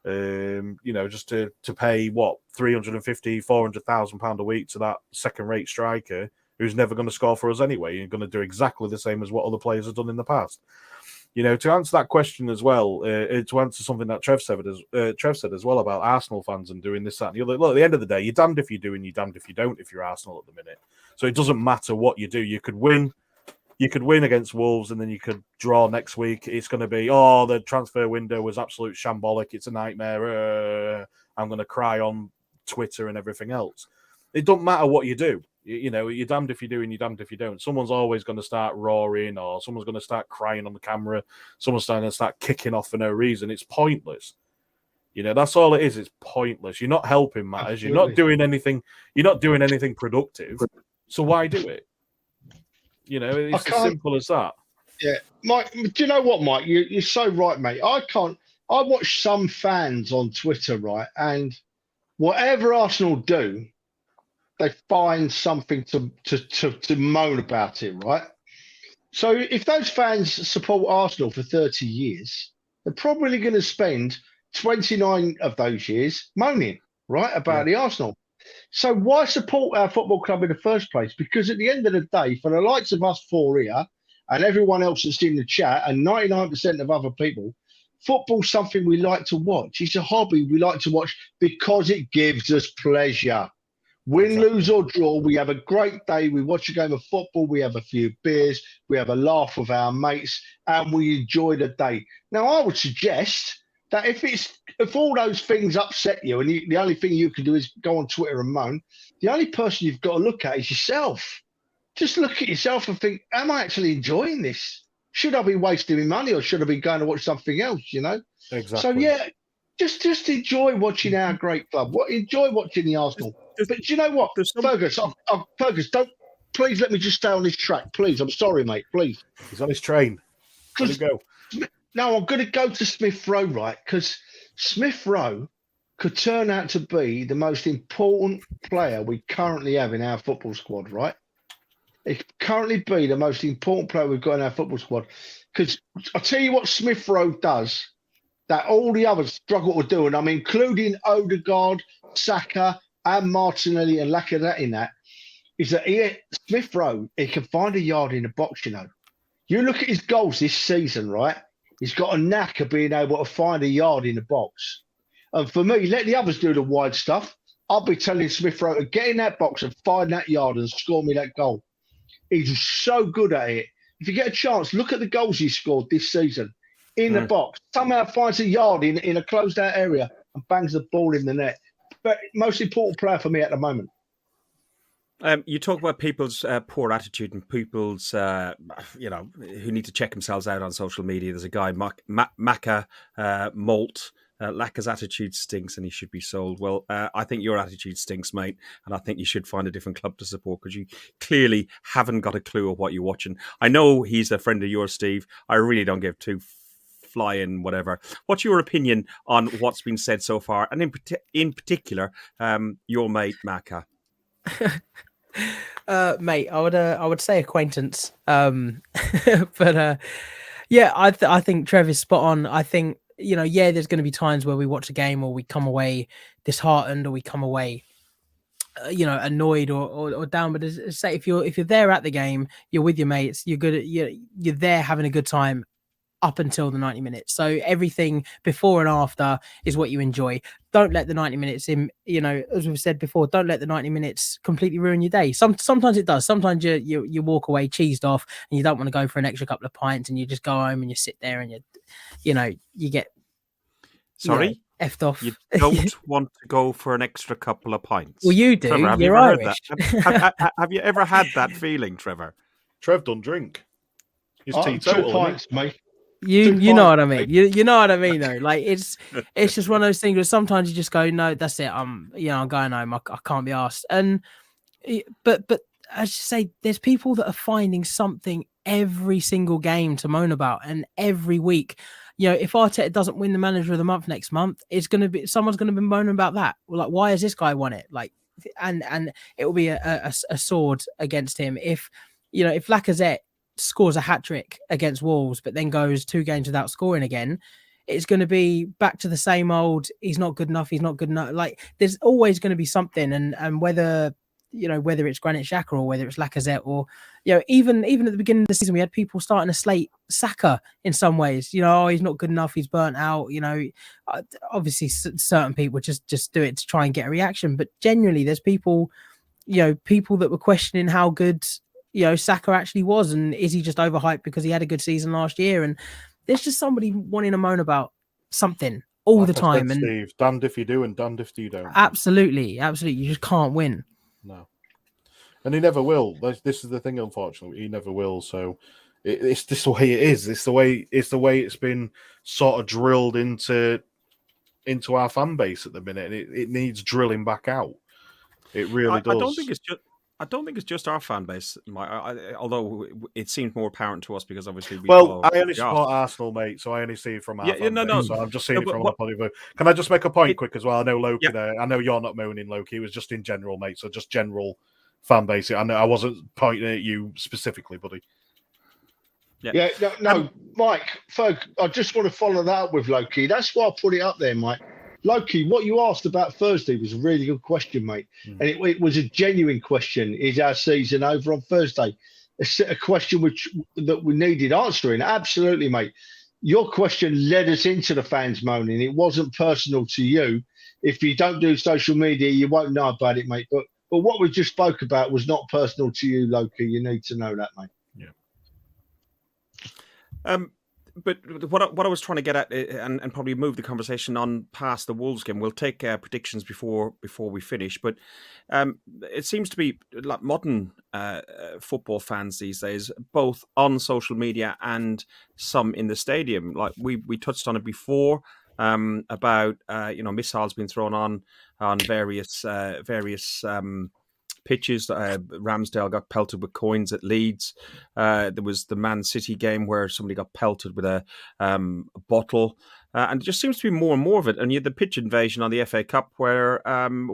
Just to pay what £350,000-400,000 a week to that second rate striker who's never going to score for us anyway. You're going to do exactly the same as what other players have done in the past. You know, to answer that question as well, to answer something that Trev said as well about Arsenal fans and doing this, that, and the other. Look, at the end of the day, you're damned if you do and you're damned if you don't if you're Arsenal at the minute. So it doesn't matter what you do. You could win against Wolves and then you could draw next week. It's going to be, the transfer window was absolute shambolic. It's a nightmare. I'm going to cry on Twitter and everything else. It doesn't matter what you do. You know, you're damned if you do and you're damned if you don't. Someone's always going to start roaring or someone's going to start crying on the camera. Someone's going to start kicking off for no reason. It's pointless. You know, that's all it is. It's pointless. You're not helping matters. Absolutely. You're not doing anything. You're not doing anything productive. So why do it? You know, it's as simple as that. Yeah. Mike, do you know what, Mike? You're so right, mate. I watch some fans on Twitter, right? And whatever Arsenal do, they find something to moan about it, right? So if those fans support Arsenal for 30 years, they're probably going to spend 29 of those years moaning, right, about the Arsenal. So why support our football club in the first place? Because at the end of the day, for the likes of us four here and everyone else that's in the chat and 99% of other people, football's something we like to watch. It's a hobby we like to watch because it gives us pleasure. Win, lose or draw, we have a great day. We watch a game of football. We have a few beers. We have a laugh with our mates and we enjoy the day. Now, I would suggest that if all those things upset you and the only thing you can do is go on Twitter and moan, the only person you've got to look at is yourself. Just look at yourself and think, am I actually enjoying this? Should I be wasting my money or should I be going to watch something else, you know? Exactly. So, yeah, just enjoy watching our great club. Enjoy watching the Arsenal. But do you know what, Fergus, Fergus, please let me just stay on this track. Please, I'm sorry, mate, please. He's on his train. Let him go. No, I'm going to go to Smith Rowe, right? Because Smith Rowe could turn out to be the most important player we currently have in our football squad, right? It could currently be the most important player we've got in our football squad. Because I'll tell you what Smith Rowe does that all the others struggle to do, and I'm including Odegaard, Saka, and Martinelli and Lacazette in that, is that Smith Rowe, he can find a yard in the box, you know. You look at his goals this season, right? He's got a knack of being able to find a yard in the box. And for me, let the others do the wide stuff. I'll be telling Smith Rowe to get in that box and find that yard and score me that goal. He's so good at it. If you get a chance, look at the goals he scored this season. in the box, somehow finds a yard in a closed out area and bangs the ball in the net. But most important player for me at the moment. You talk about people's poor attitude and people's, who need to check themselves out on social media. There's a guy, Maka Malt. Laka's attitude stinks and he should be sold. Well, I think your attitude stinks, mate, and I think you should find a different club to support because you clearly haven't got a clue of what you're watching. I know he's a friend of yours, Steve. I really don't give two flying whatever. What's your opinion on what's been said so far, and in particular, your mate Maka? Mate, I would say acquaintance. But yeah, I think Trevor's spot on. I think, there's going to be times where we watch a game or we come away disheartened or we come away, annoyed or down. But as say, if you're there at the game, you're with your mates, you're there having a good time up until the 90 minutes. So everything before and after is what you enjoy. Don't let the 90 minutes as we've said before, don't let the 90 minutes completely ruin your day. Sometimes it does. Sometimes you walk away cheesed off and you don't want to go for an extra couple of pints and you just go home and you sit there and you get effed off. You don't want to go for an extra couple of pints. Well, you do. Trevor, You're Irish. Have you ever had that feeling, Trevor? Trev don't drink. He's teetotal, 2 pints, mate. You know what I mean. You know what I mean though. Like it's just one of those things where sometimes you just go, no, that's it. I'm going home. I can't be asked. And but as you say, there's people that are finding something every single game to moan about, and every week. If Arteta doesn't win the Manager of the Month next month, someone's going to be moaning about that. Well, like, why has this guy won it? Like, and it will be a sword against him if Lacazette scores a hat-trick against Wolves but then goes 2 games without scoring again, it's going to be back to the same old, he's not good enough. Like, there's always going to be something, and whether it's Granit Xhaka or whether it's Lacazette or even at the beginning of the season we had people starting to slate Saka in some ways. He's not good enough, he's burnt out. Obviously certain people just do it to try and get a reaction, but genuinely there's people that were questioning how good Saka actually was, and is he just overhyped because he had a good season last year? And there's just somebody wanting to moan about something all the time. And Steve, damned if you do and damned if you don't. Absolutely, you just can't win. No, and he never will. This is the thing. Unfortunately, he never will. So it's just the way it is. It's the way it's been sort of drilled into our fan base at the minute. It needs drilling back out. It really does. I don't think it's just our fan base, although it seems more apparent to us because obviously I only support Arsenal, mate, so I only see it from our fan base. So I'm just seeing it from our point of view. Can I just make a point quick as well? I know Loki there. I know you're not moaning, Loki. It was just in general, mate. So just general fan base. I know I wasn't pointing at you specifically, buddy. Yeah, no, Mike, Ferg, I just want to follow that up with Loki. That's why I put it up there, Mike. Loki, what you asked about Thursday was a really good question, mate. And it was a genuine question. Is our season over on Thursday? A question that we needed answering. Absolutely, mate. Your question led us into the fans moaning. It wasn't personal to you. If you don't do social media, you won't know about it, mate. But what we just spoke about was not personal to you, Loki. You need to know that, mate. Yeah. But what I was trying to get at, and probably move the conversation on past the Wolves game, we'll take predictions before we finish. But it seems to be like modern football fans these days, both on social media and some in the stadium. Like we touched on it before about missiles being thrown on various pitches. Ramsdale got pelted with coins at Leeds. There was the Man City game where somebody got pelted with a bottle. And it just seems to be more and more of it. And you had the pitch invasion on the FA Cup where,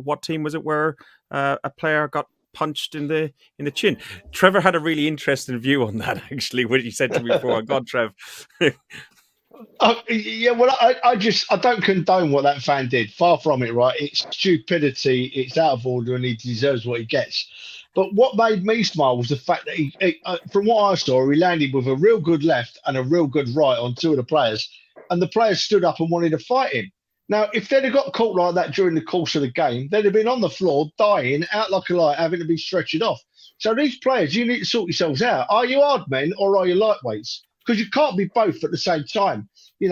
what team was it where a player got punched in the chin? Trevor had a really interesting view on that, actually, what he said to me before. God, Trev. I don't condone what that fan did. Far from it, right? It's stupidity. It's out of order, and he deserves what he gets. But what made me smile was the fact that he from what I saw, he landed with a real good left and a real good right on 2 of the players, and the players stood up and wanted to fight him. Now, if they'd have got caught like that during the course of the game, they'd have been on the floor, dying, out like a light, having to be stretchered off. So these players, you need to sort yourselves out. Are you hard men or are you lightweights? Because you can't be both at the same time.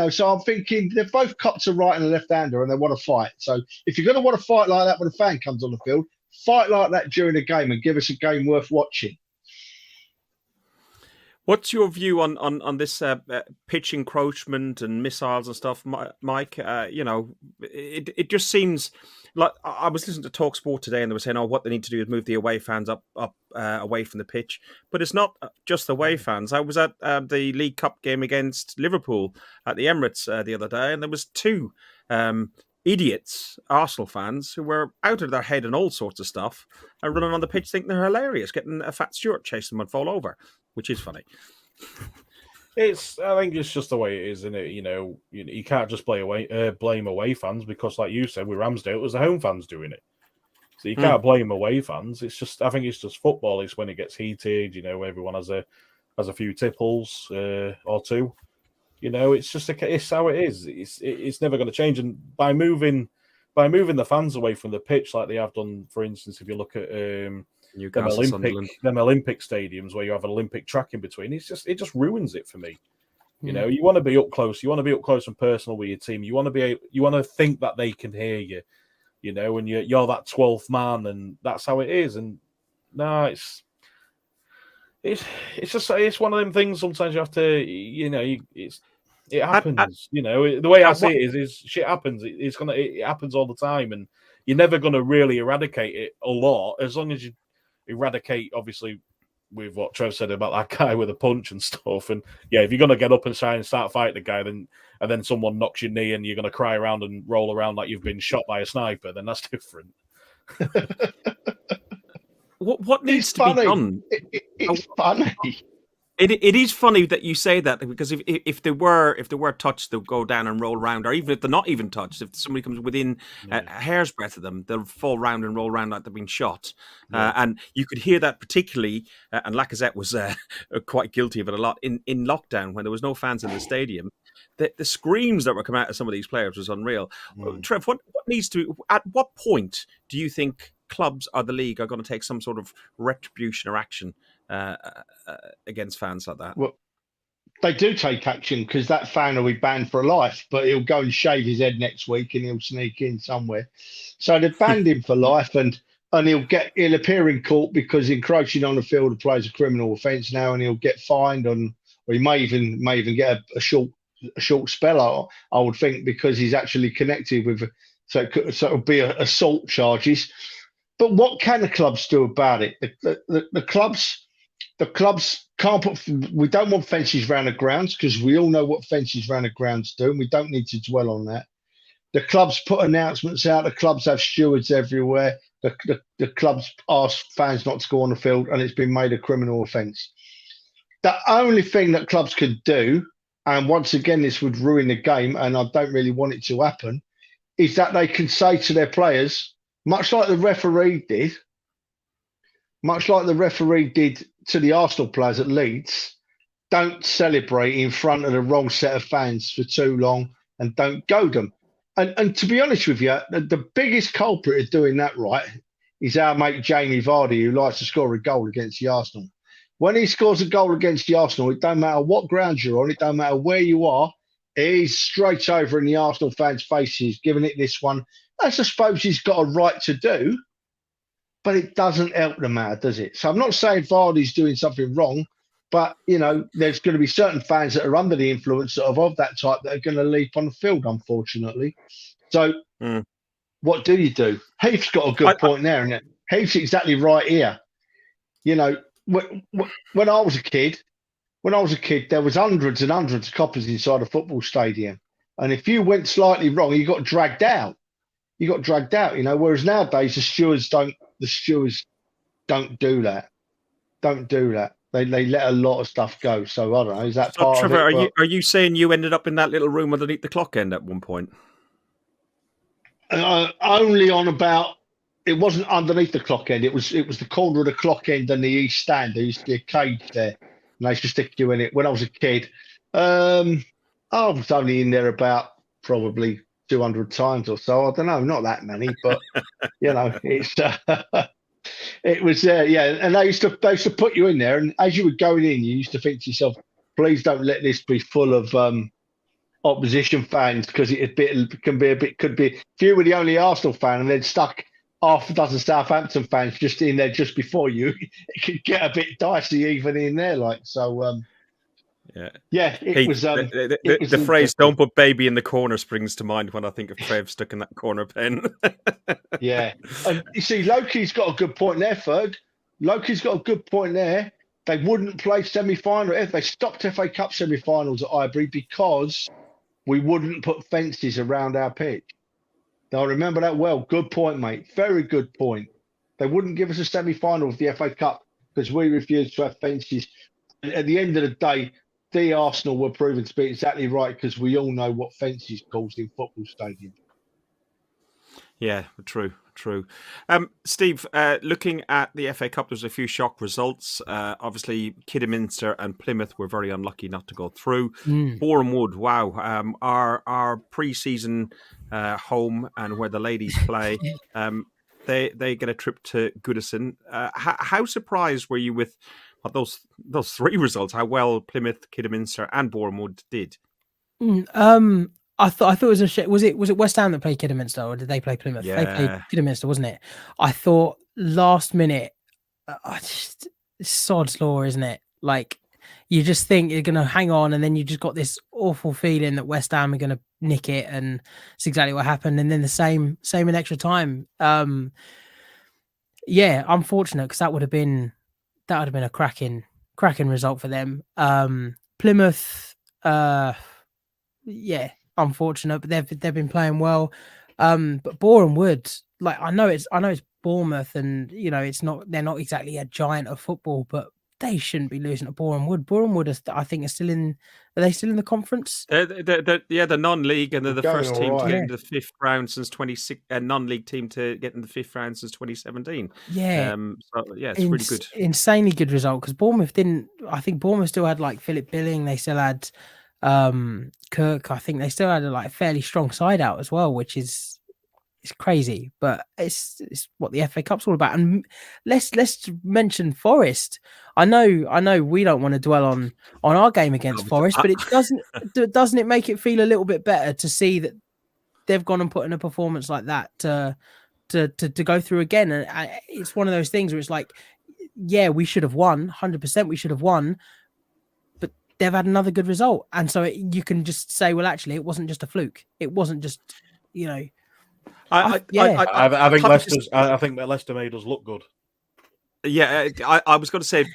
So I'm thinking they're both cops a right and a left-hander, and they want to fight. So if you're going to want to fight like that when a fan comes on the field, fight like that during the game and give us a game worth watching. What's your view on this pitch encroachment and missiles and stuff, Mike? It just seems like I was listening to Talk Sport today, and they were saying, what they need to do is move the away fans up away from the pitch. But it's not just away fans. I was at the League Cup game against Liverpool at the Emirates the other day, and there was two idiots, Arsenal fans, who were out of their head and all sorts of stuff and running on the pitch thinking they're hilarious, getting a fat Stuart chasing them and fall over, which is funny. I think it's just the way it is, isn't it? You can't just blame away fans because, like you said, with Ramsdale, it was the home fans doing it. So you can't blame away fans. It's just, I think it's just football. It's when it gets heated. Everyone has a few tipples or two. It's how it is. It's never going to change. And by moving the fans away from the pitch, like they have done, for instance, if you look at them Olympic stadiums where you have an Olympic track in between, it just ruins it for me. You want to be up close. You want to be up close and personal with your team. You want to think that they can hear you. And you're that 12th man, and that's how it is. And no, it's one of them things. Sometimes you have to, it happens. The way I see it is shit happens. It happens all the time, and you're never gonna really eradicate it a lot. As long as you eradicate, obviously, with what Trev said about that guy with a punch and stuff. And yeah, if you're gonna get up and try and start fighting the guy, and then someone knocks your knee and you're gonna cry around and roll around like you've been shot by a sniper, then that's different. What needs to be done? It's funny. It is funny that you say that, because if they were touched, they'll go down and roll around, or even if they're not even touched, if somebody comes within a hair's breadth of them, they'll fall round and roll around like they've been shot. And you could hear that particularly, and Lacazette was quite guilty of it a lot in lockdown when there was no fans in the stadium. The screams that were coming out of some of these players was unreal. Trev, what needs to? At what point do you think clubs or the league are going to take some sort of retribution or action against fans like that? Well, they do take action, because that fan will be banned for life, but he'll go and shave his head next week and he'll sneak in somewhere. So they've banned him for life, and he'll appear in court because encroaching on the field of play is a criminal offence now, and he'll get fined, or he may even get a short spell, I would think, because he's actually connected with. So it'll be assault charges. But what can the clubs do about it? The clubs can't put. We don't want fences around the grounds, because we all know what fences around the grounds do, and we don't need to dwell on that. The clubs put announcements out. The clubs have stewards everywhere. The clubs ask fans not to go on the field, and it's been made a criminal offence. The only thing that clubs could do, and once again this would ruin the game, and I don't really want it to happen, is that they can say to their players, much like the referee did to the Arsenal players at Leeds, don't celebrate in front of the wrong set of fans for too long, and don't goad them. And to be honest with you, the biggest culprit of doing that right is our mate Jamie Vardy, who likes to score a goal against the Arsenal. When he scores a goal against the Arsenal, it don't matter what ground you're on, it don't matter where you are, he's straight over in the Arsenal fans' faces, giving it this one. I suppose he's got a right to do, but it doesn't help the matter, does it? So I'm not saying Vardy's doing something wrong, but, there's going to be certain fans that are under the influence of that type that are going to leap on the field, unfortunately. So what do you do? Heath's got a good point there, isn't it? Heath's exactly right here. When I was a kid, there was hundreds and hundreds of coppers inside a football stadium. And if you went slightly wrong, you got dragged out. Whereas nowadays the stewards don't do that. They let a lot of stuff go. So I don't know. Is that part Trevor, of it? Are you saying you ended up in that little room underneath the clock end at one point? Only on about. It wasn't underneath the clock end. It was the corner of the clock end and the east stand. There used to be a cage there, and they used to stick you in it. When I was a kid, I was only in there about probably 200 times or so. I don't know, not that many, but it's it was and they used to put you in there, and as you were going in, you used to think to yourself, please don't let this be full of opposition fans because could be if you were the only Arsenal fan and they'd stuck half a dozen Southampton fans just in there just before you, it could get a bit dicey even in there. It was. The phrase "don't put baby in the corner" springs to mind when I think of Trev stuck in that corner pen. Yeah, and you see, Loki's got a good point there, Ferg. Loki's got a good point there. They wouldn't play semi-final. They stopped FA Cup semi-finals at Highbury because we wouldn't put fences around our pitch. Now, I remember that well. Good point, mate. Very good point. They wouldn't give us a semi-final of the FA Cup because we refused to have fences. At the end of the day, the Arsenal were proven to be exactly right because we all know what fences caused in football stadiums. Yeah, true. Steve, looking at the FA Cup, there's a few shock results. Obviously, Kidderminster and Plymouth were very unlucky not to go through. Boreham Wood, wow, our pre-season home and where the ladies play, they get a trip to Goodison. How surprised were you with those three results? How well Plymouth, Kidderminster, and Boreham Wood did? I thought it was a shit. Was it West Ham that played Kidderminster, or did they play Plymouth? Yeah. They played Kidderminster, wasn't it? I thought last minute, it's sod's law, isn't it? Like, you just think you're going to hang on, and then you just got this awful feeling that West Ham are going to nick it, and it's exactly what happened. And then the same in extra time. Unfortunate, because that would have been a cracking result for them. Plymouth, unfortunate, but they've been playing well. But Boreham Wood, like, I know it's Bournemouth, and they're not exactly a giant of football, but they shouldn't be losing to Boreham Wood. Boreham Wood, I think, are they still in the conference? They're non-league, and they're the first team to get into the fifth round since 26. Non-league team to get in the fifth round since 2017. Yeah, it's really good, insanely good result, because Bournemouth didn't. I think Bournemouth still had like Philip Billing. They still had Kirk. I think they still had a fairly strong side out as well, which is crazy, but it's what the FA Cup's all about. And let's mention Forest. I know we don't want to dwell on our game against Forest, but it doesn't it make it feel a little bit better to see that they've gone and put in a performance like that to go through again. And it's one of those things where it's like, yeah, we should have won, 100%. We should have won, but they've had another good result, and so you can just say, well, actually, it wasn't just a fluke. It wasn't just, I think that Leicester made us look good. Yeah, I was going to say,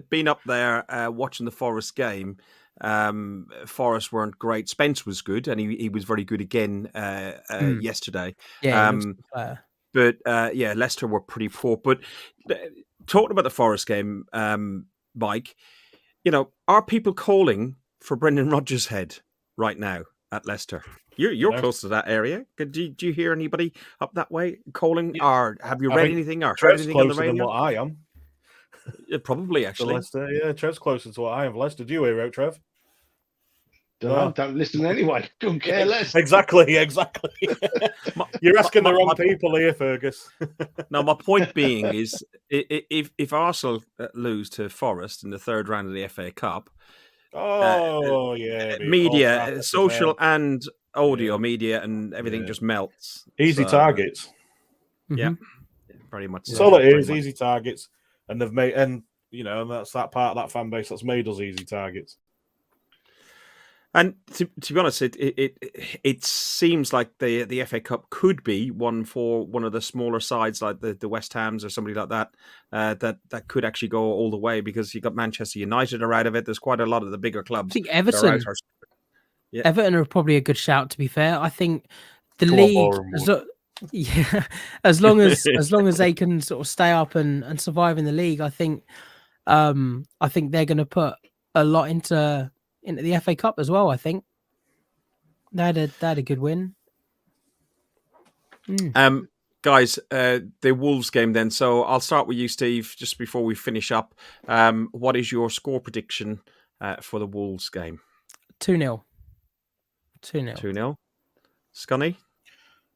being up there watching the Forest game, Forest weren't great. Spence was good, and he was very good again yesterday. Yeah, but Leicester were pretty poor. But talking about the Forest game, Mike, are people calling for Brendan Rodgers' head right now at Leicester? You're close to that area. Do you hear anybody up that way calling, or have you read anything or heard anything on the radio? Than what I am. Probably, actually. Leicester, yeah, Trev's closer to what I am. Leicester, do you hear out, Trev? Don't listen anyway. Don't care less. Exactly. You're asking the wrong people here, Fergus. No, my point being is, if Arsenal lose to Forest in the third round of the FA Cup, media, social and audio media and everything just melts. Easy targets. Yeah, very much. That's all it is. Easy targets, and they've made, and that's that part of that fan base that's made us easy targets. And to be honest, it seems like the FA Cup could be one for one of the smaller sides like the West Hams or somebody like that, that could actually go all the way, because you got Manchester United are out of it. There's quite a lot of the bigger clubs. I think Everton. Everton are probably a good shout, to be fair. I think the league, as long as they can sort of stay up and survive in the league, I think they're going to put a lot into the FA Cup as well. I think they had a good win. Guys, the Wolves game then. So I'll start with you, Steve, just before we finish up. What is your score prediction for the Wolves game? 2-0. 2-0. Scunny?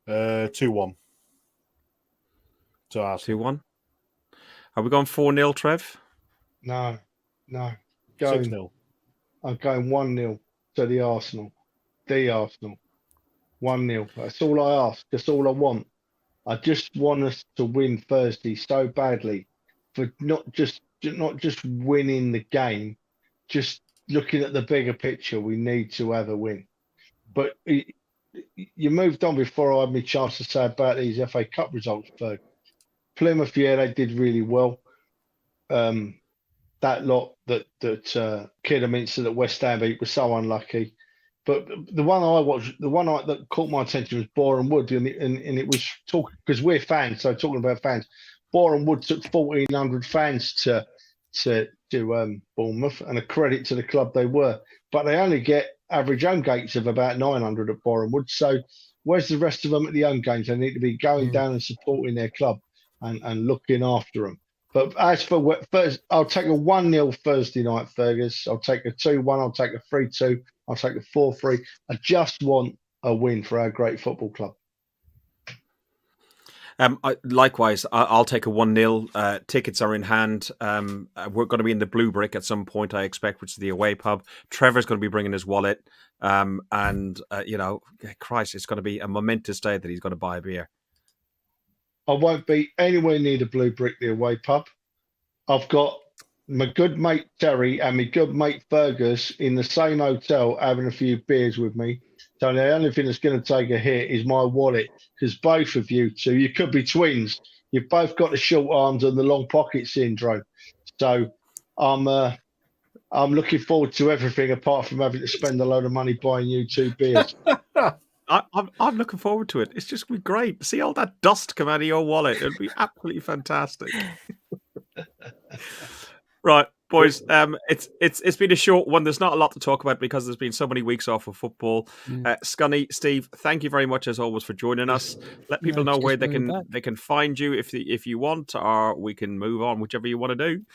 2-1. To Arsenal. 2-1. Are we going 4-0, Trev? No. 6-0. I'm going 1-0 to the Arsenal. the Arsenal. 1-0. That's all I ask. That's all I want. I just want us to win Thursday so badly, for not just winning the game, just looking at the bigger picture. We need to have a win. But you moved on before I had my chance to say about these FA Cup results. Ferg. Plymouth, yeah, they did really well. That lot that Kidderminster that West Ham beat was so unlucky. But the one I watched, that caught my attention was Boreham Wood, and it was talking because we're fans. So talking about fans, Boreham Wood took 1,400 fans to Bournemouth, and a credit to the club they were. But they only get average home gates of about 900 at Boreham Wood. So where's the rest of them at the home games? They need to be going down and supporting their club and looking after them. But as for first, I'll take a 1-0 Thursday night, Fergus. I'll take a 2-1. I'll take a 3-2. I'll take a 4-3. I just want a win for our great football club. Likewise, I'll take a 1-0. Tickets are in hand. We're going to be in the Blue Brick at some point, I expect, which is the away pub. Trevor's going to be bringing his wallet. Christ, it's going to be a momentous day that he's going to buy a beer. I won't be anywhere near the Blue Brick, the away pub. I've got my good mate Terry and my good mate Fergus in the same hotel having a few beers with me. So the only thing that's going to take a hit is my wallet, because both of you two, you could be twins. You've both got the short arms and the long pocket syndrome. So I'm looking forward to everything apart from having to spend a load of money buying you 2 beers. I'm looking forward to it. It's just going to be great. See all that dust come out of your wallet. It'll be absolutely fantastic. Right, boys. It's been a short one. There's not a lot to talk about because there's been so many weeks off of football. Scunny, Steve, thank you very much as always for joining us. Let people know where they can find you if you want, or we can move on, whichever you want to do.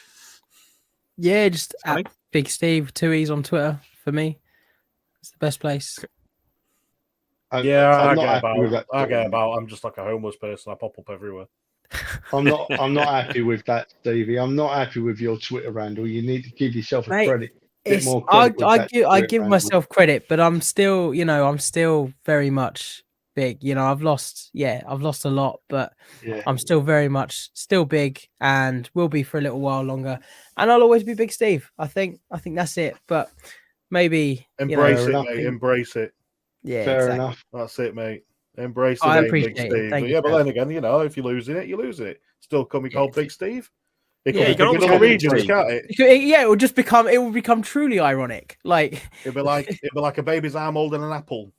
Yeah, just at Big Steve 2 E's on Twitter for me. It's the best place. I get about. I'm just like a homeless person. I pop up everywhere. I'm not happy with that, Stevie. I'm not happy with your Twitter handle. You need to give yourself a credit. I give myself credit, but I'm still very much big. I've lost a lot, but I'm still very much big and will be for a little while longer. And I'll always be Big Steve. I think that's it. But maybe embrace it, mate. Embrace it. Yeah, fair enough. That's it, mate. Embrace it. I appreciate it. Thank you. But then again, if you're losing it, you're losing it. Still can be called Big Steve. You can also regions, can't it? It will become truly ironic. Like it'd be like a baby's arm holding an apple.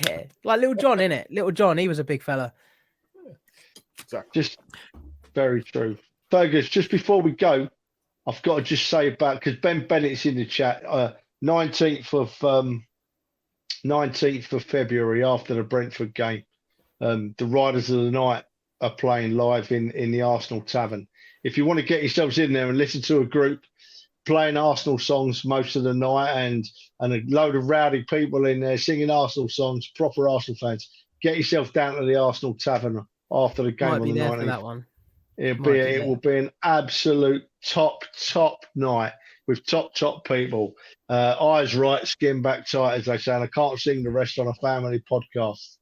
Yeah, like Little John, innit? Little John, he was a big fella. Exactly. Just very true. Fergus, just before we go, I've got to just say about, because Ben Bennett's in the chat, 19th of February after the Brentford game, the Riders of the Night are playing live in the Arsenal Tavern. If you want to get yourselves in there and listen to a group playing Arsenal songs most of the night and a load of rowdy people in there singing Arsenal songs, proper Arsenal fans, get yourself down to the Arsenal Tavern after the game on the 19th. That one. It will be an absolute top night with top people. Eyes right, skin back tight, as they say. And I can't sing the rest on a family podcast.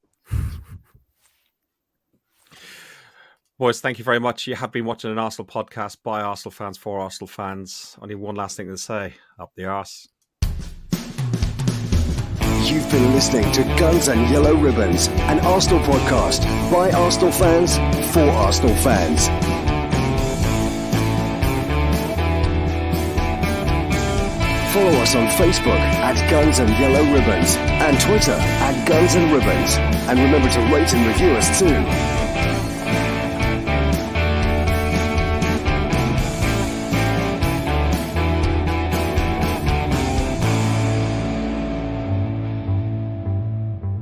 Boys, thank you very much. You have been watching an Arsenal podcast by Arsenal fans for Arsenal fans. Only one last thing to say. Up the arse. You've been listening to Guns and Yellow Ribbons, an Arsenal podcast by Arsenal fans for Arsenal fans. Follow us on Facebook at Guns and Yellow Ribbons and Twitter at Guns and Ribbons. And remember to rate and review us too.